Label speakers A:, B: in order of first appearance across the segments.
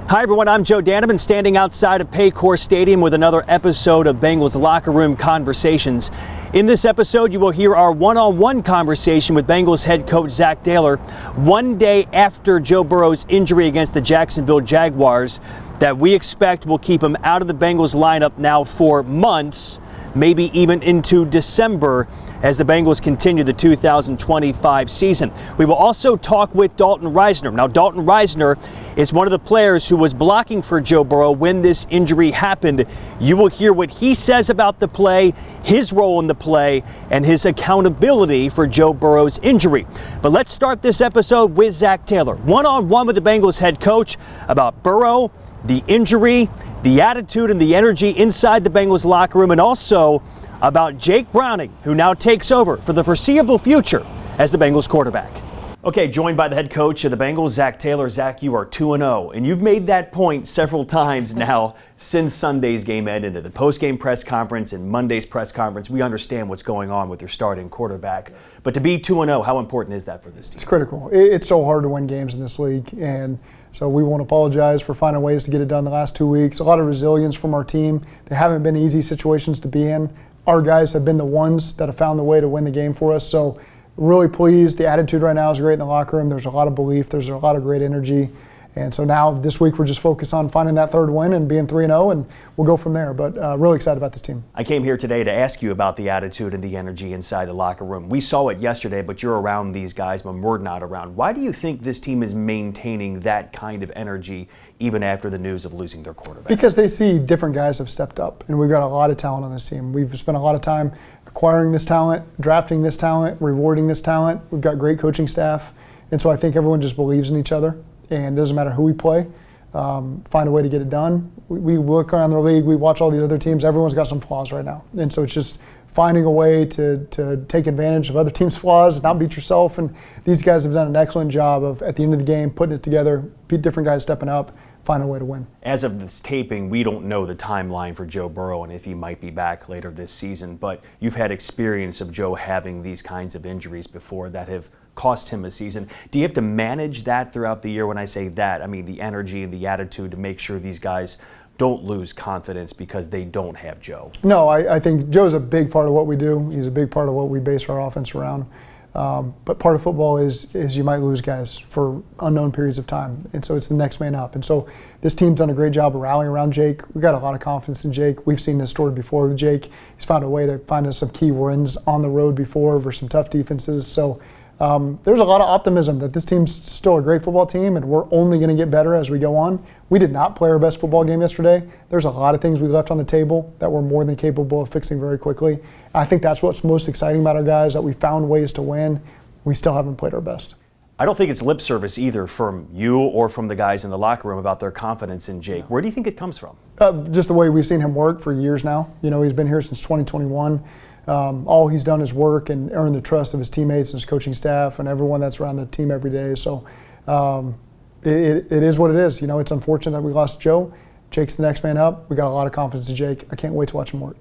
A: Hi everyone, I'm Joe Danneman, standing outside of Paycor Stadium with another episode of Bengals Locker Room Conversations. In this episode, you will hear our one-on-one conversation with Bengals head coach Zac Taylor one day after Joe Burrow's injury against the Jacksonville Jaguars that we expect will keep him out of the Bengals lineup now for months, maybe even into December as the Bengals continue the 2025 season. We will also talk with Dalton Risner. Now, Dalton Risner is one of the players who was blocking for Joe Burrow when this injury happened. You will hear what he says about the play, his role in the play, and his accountability for Joe Burrow's injury. But let's start this episode with Zac Taylor, one-on-one with the Bengals head coach about Burrow, the injury, the attitude and the energy inside the Bengals locker room, and also about Jake Browning, who now takes over for the foreseeable future as the Bengals quarterback. Okay, joined by the head coach of the Bengals, Zac Taylor. Zac, you are 2-0, and you've made that point several times now since Sunday's game ended. At the post-game press conference and Monday's press conference, we understand what's going on with your starting quarterback. But to be 2-0, how important is that for this team?
B: It's critical. It's so hard to win games in this league, and so we won't apologize for finding ways to get it done the last 2 weeks. A lot of resilience from our team. They haven't been easy situations to be in. Our guys have been the ones that have found the way to win the game for us. So really pleased. The attitude right now is great in the locker room. There's a lot of belief. There's a lot of great energy. And so now this week we're just focused on finding that third win and being 3-0, and we'll go from there. But really excited about this team.
A: I came here today to ask you about the attitude and the energy inside the locker room. We saw it yesterday, but you're around these guys when we're not around. Why do you think this team is maintaining that kind of energy even after the news of losing their quarterback?
B: Because they see different guys have stepped up, and we've got a lot of talent on this team. We've spent a lot of time acquiring this talent, drafting this talent, rewarding this talent. We've got great coaching staff, and so I think everyone just believes in each other. And it doesn't matter who we play, find a way to get it done. We look around the league, we watch all these other teams, everyone's got some flaws right now. And so it's just finding a way to take advantage of other teams' flaws and not beat yourself. And these guys have done an excellent job of, at the end of the game, putting it together, different guys stepping up, finding a way to win.
A: As of this taping, we don't know the timeline for Joe Burrow and if he might be back later this season, but you've had experience of Joe having these kinds of injuries before that have cost him a season. Do you have to manage that throughout the year? When I say that, I mean the energy and the attitude to make sure these guys don't lose confidence because they don't have Joe.
B: No, I think Joe's a big part of what we do. He's a big part of what we base our offense around. But part of football is you might lose guys for unknown periods of time. And so it's the next man up. And so this team's done a great job of rallying around Jake. We've got a lot of confidence in Jake. We've seen this story before with Jake. He's found a way to find us some key wins on the road before versus some tough defenses. So there's a lot of optimism that this team's still a great football team, and we're only going to get better as we go on. We did not play our best football game yesterday. There's a lot of things we left on the table that we're more than capable of fixing very quickly. I think that's what's most exciting about our guys, that we found ways to win. We still haven't played our best.
A: I don't think it's lip service either from you or from the guys in the locker room about their confidence in Jake. Where do you think it comes from?
B: Just the way we've seen him work for years now. You know, he's been here since 2021. All he's done is work and earn the trust of his teammates and his coaching staff and everyone that's around the team every day. So it is what it is. You know, it's unfortunate that we lost Joe. Jake's the next man up. We got a lot of confidence in Jake. I can't wait to watch him work.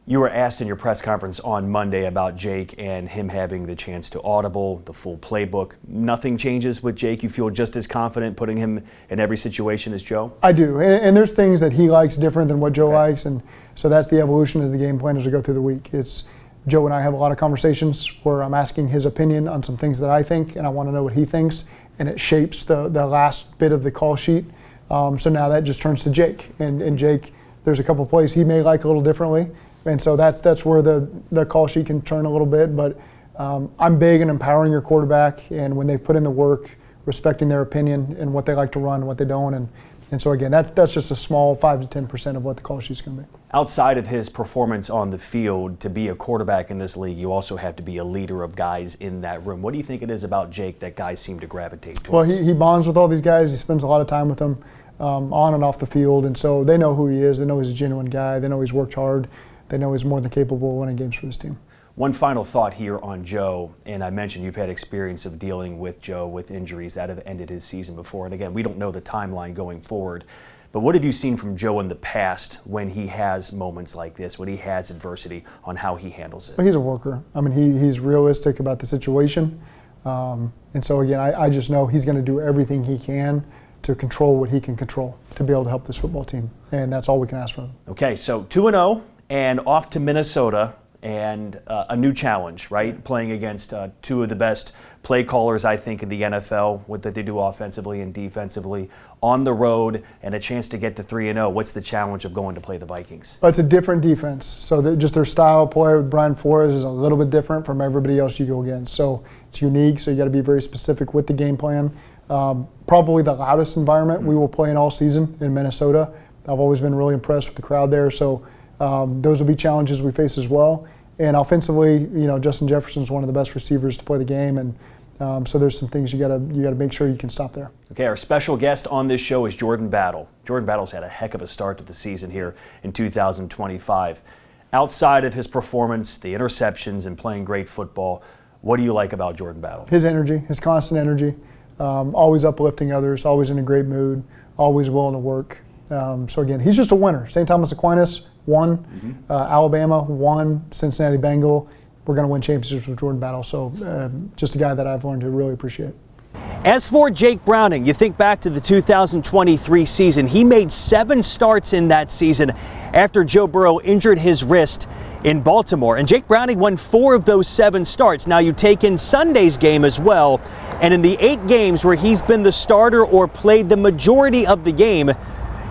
A: You were asked in your press conference on Monday about Jake and him having the chance to audible, the full playbook. Nothing changes with Jake? You feel just as confident putting him in every situation as Joe?
B: I do, and there's things that he likes different than what Joe likes, and so that's the evolution of the game plan as we go through the week. It's Joe and I have a lot of conversations where I'm asking his opinion on some things that I think, and I want to know what he thinks, and it shapes the last bit of the call sheet. So now that just turns to Jake, and Jake, there's a couple plays he may like a little differently. And so that's where the call sheet can turn a little bit. But I'm big in empowering your quarterback, and when they put in the work, respecting their opinion and what they like to run and what they don't. And so, again, that's just a small 5 to 10% of what the call sheet's going to be.
A: Outside of his performance on the field, to be a quarterback in this league, you also have to be a leader of guys in that room. What do you think it is about Jake that guys seem to gravitate towards?
B: Well, he bonds with all these guys. He spends a lot of time with them on and off the field. And so they know who he is. They know he's a genuine guy. They know he's worked hard. They know he's more than capable of winning games for this team.
A: One final thought here on Joe, and I mentioned you've had experience of dealing with Joe with injuries that have ended his season before. And again, we don't know the timeline going forward, but what have you seen from Joe in the past when he has moments like this, when he has adversity, on how he handles it?
B: Well, he's a worker. I mean, he's realistic about the situation. And so, again, I just know he's going to do everything he can to control what he can control. to be able to help this football team, and that's all we can ask for them.
A: Okay, so 2-0 and off to Minnesota, and a new challenge, right? Playing against two of the best play callers, I think, in the NFL, what that they do offensively and defensively, on the road, and a chance to get to 3-0. What's the challenge of going to play the Vikings?
B: Well, it's a different defense. So just their style of play with Brian Flores is a little bit different from everybody else you go against. So it's unique, so you got to be very specific with the game plan. Probably the loudest environment we will play in all season in Minnesota. I've always been really impressed with the crowd there. So those will be challenges we face as well. And offensively, Justin Jefferson's one of the best receivers to play the game, and so there's some things you got to make sure you can stop there.
A: Okay, our special guest on this show is Jordan Battle. Jordan Battle's had a heck of a start to the season here in 2025. Outside of his performance, the interceptions, and playing great football, what do you like about Jordan Battle?
B: His energy, his constant energy, always uplifting others, always in a great mood, always willing to work. So again, he's just a winner. St. Thomas Aquinas won, Alabama won, Cincinnati Bengal. We're going to win championships with Jordan Battle. So just a guy that I've learned to really appreciate.
A: As for Jake Browning, you think back to the 2023 season. He made 7 starts in that season after Joe Burrow injured his wrist in Baltimore. And Jake Browning won 4 of those 7 starts. Now you take in Sunday's game as well. And in the 8 games where he's been the starter or played the majority of the game,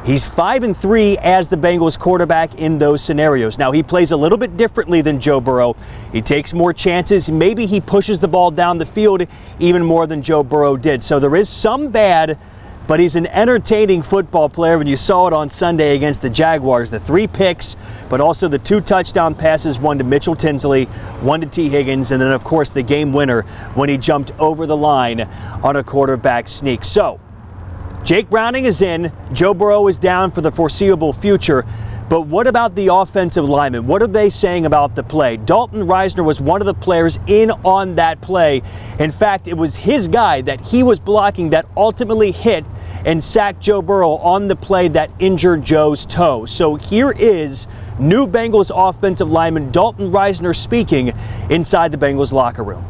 A: he's 5-3 as the Bengals quarterback in those scenarios. Now, he plays a little bit differently than Joe Burrow. He takes more chances. Maybe he pushes the ball down the field even more than Joe Burrow did. So there is some bad, but he's an entertaining football player. When you saw it on Sunday against the Jaguars, the 3 picks, but also the 2 touchdown passes, one to Mitchell Tinsley, one to T. Higgins, and then, of course, the game winner when he jumped over the line on a quarterback sneak. So, Jake Browning is in, Joe Burrow is down for the foreseeable future, but what about the offensive linemen? What are they saying about the play? Dalton Risner was one of the players in on that play. In fact, it was his guy that he was blocking that ultimately hit and sacked Joe Burrow on the play that injured Joe's toe. So here is new Bengals offensive lineman Dalton Risner speaking inside the Bengals locker room.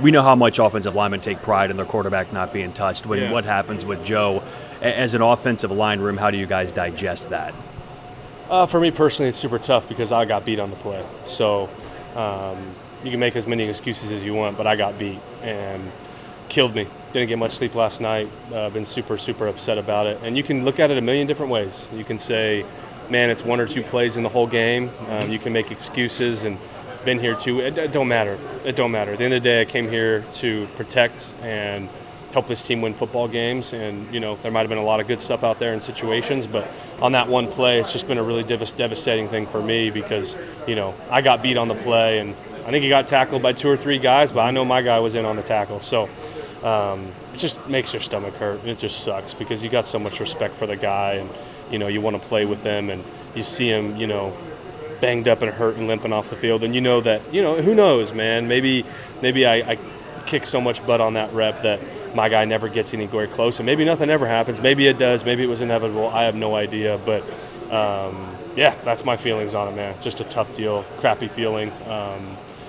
A: We know how much offensive linemen take pride in their quarterback not being touched. What happens with Joe, as an offensive line room, how do you guys digest that?
C: For me personally, it's super tough because I got beat on the play. So you can make as many excuses as you want, but I got beat and killed me. Didn't get much sleep last night. Been super, super upset about it. And you can look at it a million different ways. You can say, man, it's 1 or 2 plays in the whole game. You can make excuses and been here too. It don't matter. It don't matter. At the end of the day, I came here to protect and help this team win football games. And, there might have been a lot of good stuff out there in situations, but on that one play, it's just been a really devastating thing for me because, I got beat on the play, and I think he got tackled by 2 or 3 guys, but I know my guy was in on the tackle. So it just makes your stomach hurt, and it just sucks because you got so much respect for the guy, and, you want to play with him, and you see him, banged up and hurt and limping off the field, and that, who knows, man, maybe I kick so much butt on that rep that my guy never gets anywhere close, and maybe nothing ever happens. Maybe it does. Maybe it was inevitable. I have no idea, but that's my feelings on it, man. Just a tough deal, crappy feeling.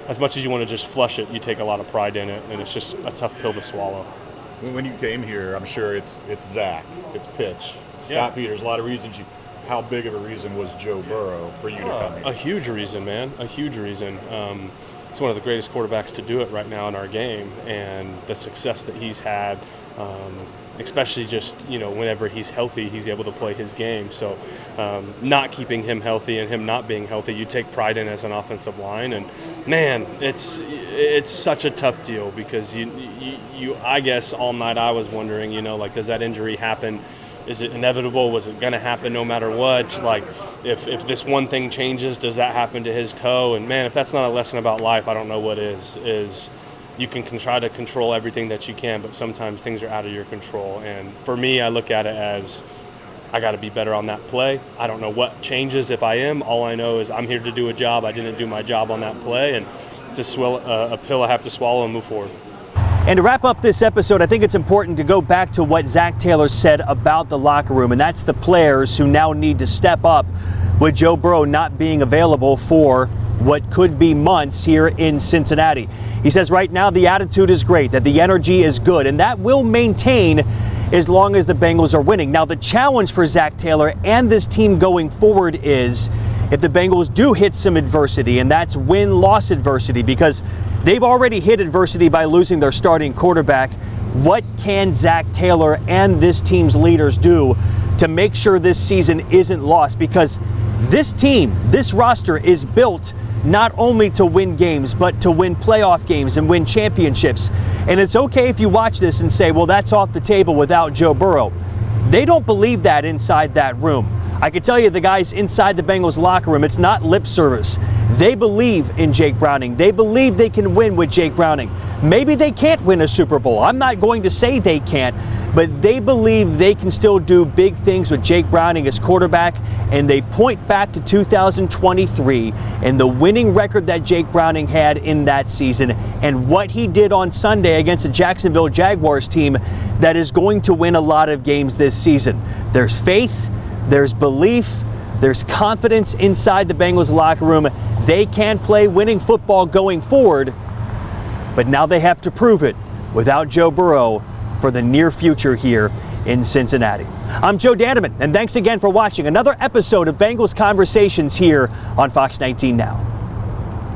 C: As much as you want to just flush it, you take a lot of pride in it, and it's just a tough pill to swallow.
D: When you came here, I'm sure it's Zack, it's Pitch, it's Scott Peters, a lot of reasons. How big of a reason was Joe Burrow for you to come here?
C: A huge reason, man. A huge reason. He's one of the greatest quarterbacks to do it right now in our game, and the success that he's had, especially just, whenever he's healthy, he's able to play his game. So not keeping him healthy and him not being healthy, you take pride in as an offensive line. And, man, it's such a tough deal because I guess all night I was wondering, does that injury happen? Is it inevitable? Was it going to happen no matter what? Like, if this one thing changes, does that happen to his toe? And, man, if that's not a lesson about life, I don't know what is you can try to control everything that you can, but sometimes things are out of your control. And for me, I look at it as I got to be better on that play. I don't know what changes if I am. All I know is I'm here to do a job. I didn't do my job on that play, and it's a pill I have to swallow and move forward.
A: And to wrap up this episode, I think it's important to go back to what Zac Taylor said about the locker room, and that's the players who now need to step up with Joe Burrow not being available for what could be months here in Cincinnati. He says right now the attitude is great, that the energy is good, and that will maintain as long as the Bengals are winning. Now, the challenge for Zac Taylor and this team going forward is if the Bengals do hit some adversity, and that's win-loss adversity, because they've already hit adversity by losing their starting quarterback. What can Zac Taylor and this team's leaders do to make sure this season isn't lost? Because this team, this roster is built not only to win games, but to win playoff games and win championships. And it's okay if you watch this and say, well, that's off the table without Joe Burrow. They don't believe that inside that room. I can tell you the guys inside the Bengals locker room, it's not lip service. They believe in Jake Browning. They believe they can win with Jake Browning. Maybe they can't win a Super Bowl. I'm not going to say they can't, but they believe they can still do big things with Jake Browning as quarterback, and they point back to 2023 and the winning record that Jake Browning had in that season and what he did on Sunday against the Jacksonville Jaguars team that is going to win a lot of games this season. There's faith, there's belief, there's confidence inside the Bengals locker room. They can play winning football going forward, but now they have to prove it without Joe Burrow for the near future here in Cincinnati. I'm Joe Danneman, and thanks again for watching another episode of Bengals Conversations here on Fox 19 Now.